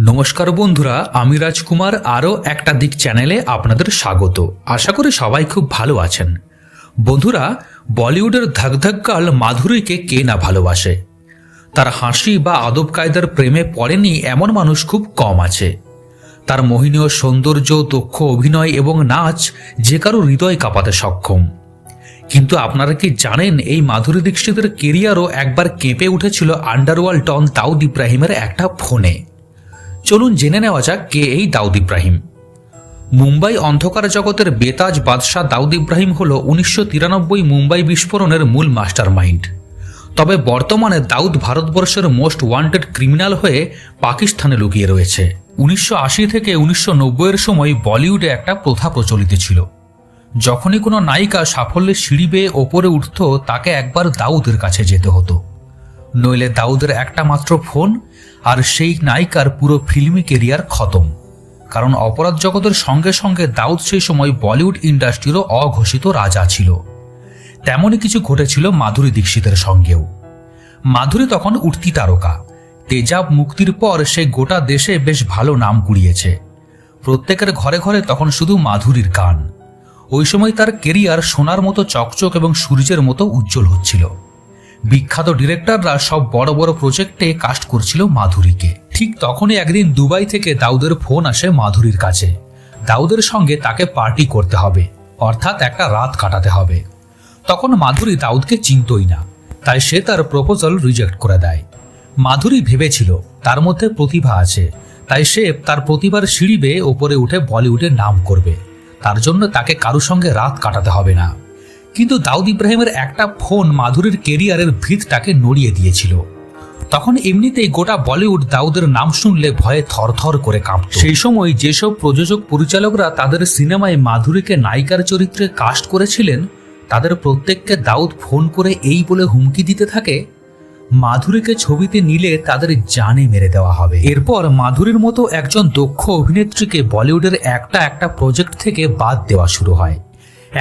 নমস্কার বন্ধুরা, আমি রাজকুমার আরও একটা দিক চ্যানেলে আপনাদের স্বাগত। আশা করি সবাই খুব ভালো আছেন। বন্ধুরা, বলিউডের ধকধক গার্ল মাধুরীকে কে না ভালোবাসে? তার হাসি বা আদব কায়দার প্রেমে পড়েনি এমন মানুষ খুব কম আছে। তার মোহিনীয় সৌন্দর্য, দক্ষ অভিনয় এবং নাচ যে কারো হৃদয় কাঁপাতে সক্ষম। কিন্তু আপনারা কি জানেন, এই মাধুরী দীক্ষিতের কেরিয়ারও একবার কেঁপে উঠেছিল আন্ডারওয়ার্ল্ড ডন দাউদ ইব্রাহিমের একটা ফোনে। চলুন জেনে নেওয়া যাক কে এই দাউদ ইব্রাহিম। মুম্বাই অন্ধকার জগতের বেতাজ বাদশাহ দাউদ ইব্রাহিম হল 1993 মুম্বাই বিস্ফোরণের মূল মাস্টার মাইন্ড। তবে বর্তমানে দাউদ ভারতবর্ষের মোস্ট ওয়ান্টেড ক্রিমিনাল হয়ে পাকিস্তানে লুকিয়ে রয়েছে। 1980 থেকে 1990-এর সময় বলিউডে একটা প্রথা প্রচলিত ছিল। যখনই কোনো নায়িকা সাফল্যের সিঁড়ি বেয়ে ওপরে উঠত, তাকে একবার দাউদের কাছে যেতে হতো। নইলে দাউদের একটা মাত্র ফোন আর সেই নায়িকার পুরো ফিল্মি কেরিয়ার খতম। কারণ অপরাধ জগতের সঙ্গে সঙ্গে দাউদ সেই সময় বলিউড ইন্ডাস্ট্রিরও অঘোষিত রাজা ছিল। তেমনই কিছু ঘটেছিল মাধুরী দীক্ষিতের সঙ্গেও। মাধুরী তখন উঠতি তারকা। তেজাব মুক্তির পর সে গোটা দেশে বেশ ভালো নাম কুড়িয়েছে। প্রত্যেকের ঘরে ঘরে তখন শুধু মাধুরীর গান। ওই সময় তার কেরিয়ার সোনার মতো চকচক এবং সূর্যের মতো উজ্জ্বল হচ্ছিল। বিখ্যাত ডিরেক্টররা সব বড় বড় প্রজেক্টে কাস্ট করছিল মাধুরীকে। ঠিক তখনই একদিন দুবাই থেকে দাউদের ফোন আসে মাধুরীর কাছে। দাউদের সঙ্গে তাকে পার্টি করতে হবে, অর্থাৎ একটা রাত কাটাতে হবে। তখন মাধুরী দাউদকে চিনতই না, তাই সে তার প্রপোজাল রিজেক্ট করে দেয়। মাধুরী ভেবেছিল তার মধ্যে প্রতিভা আছে, তাই সে তার প্রতিভার সিঁড়ি বেয়ে ওপরে উঠে বলিউডে নাম করবে। তার জন্য তাকে কারো সঙ্গে রাত কাটাতে হবে না। কিন্তু দাউদ ইব্রাহিমের একটা ফোন মাধুরীর কেরিয়ারের ভিতটাকে নড়িয়ে দিয়েছিল। তখন এমনিতেই গোটা বলিউড দাউদের নাম শুনলে ভয়ে থরথর করে কাঁপত। সেই সময় যেসব প্রযোজক পরিচালকরা তাদের সিনেমায় মাধুরীকে নায়িকার চরিত্রে কাস্ট করেছিলেন, তাদের প্রত্যেককে দাউদ ফোন করে এই বলে হুমকি দিতে থাকে, মাধুরীকে ছবিতে নিলে তাদের জানে মেরে দেওয়া হবে। এরপর মাধুরীর মতো একজন দক্ষ অভিনেত্রীকে বলিউডের একটা প্রজেক্ট থেকে বাদ দেওয়া শুরু হয়।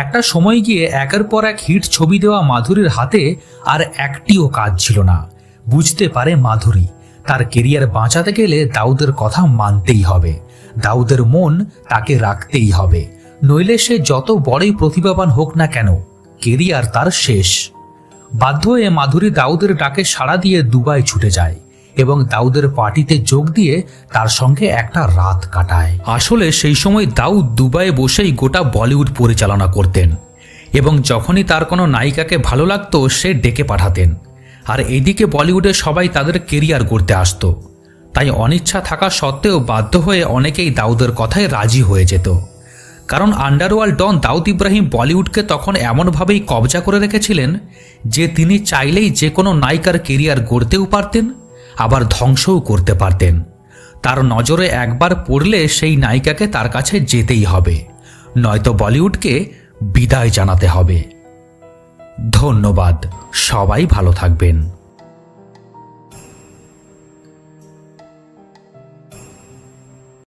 একটা সময় গিয়ে একের পর এক হিট ছবি দেওয়া মাধুরীর হাতে আর একটিও কাজ ছিল না। বুঝতে পারে মাধুরী, তার কেরিয়ার বাঁচাতে গেলে দাউদের কথা মানতেই হবে। দাউদের মন তাকে রাখতেই হবে, নইলে সে যত বড়ই প্রতিভাবান হোক না কেন, কেরিয়ার তার শেষ। বাধ্য হয়ে মাধুরী দাউদের ডাকে সাড়া দিয়ে দুবাই ছুটে যায় এবং দাউদের পার্টিতে যোগ দিয়ে তার সঙ্গে একটা রাত কাটায়। আসলে সেই সময় দাউদ দুবাইয়ে বসেই গোটা বলিউড পরিচালনা করতেন এবং যখনই তার কোনো নায়িকাকে ভালো লাগতো সে ডেকে পাঠাতেন। আর এদিকে বলিউডে সবাই তাদের কেরিয়ার করতে আসতো। তাই অনিচ্ছা থাকা সত্ত্বেও বাধ্য হয়ে অনেকেই দাউদের কথায় রাজি হয়ে যেত। কারণ আন্ডারওয়ার্ল্ড ডন দাউদ ইব্রাহিম বলিউডকে তখন এমনভাবেই কবজা করে রেখেছিলেন যে তিনি চাইলেই যে কোনো নায়িকার কেরিয়ার গড়তেও পারতেন, আবার ধ্বংসও করতে পারতেন। তার নজরে একবার পড়লে সেই নায়িকাকে তার কাছে যেতেই হবে, নয়তো বলিউডকে বিদায় জানাতে হবে। ধন্যবাদ, সবাই ভালো থাকবেন।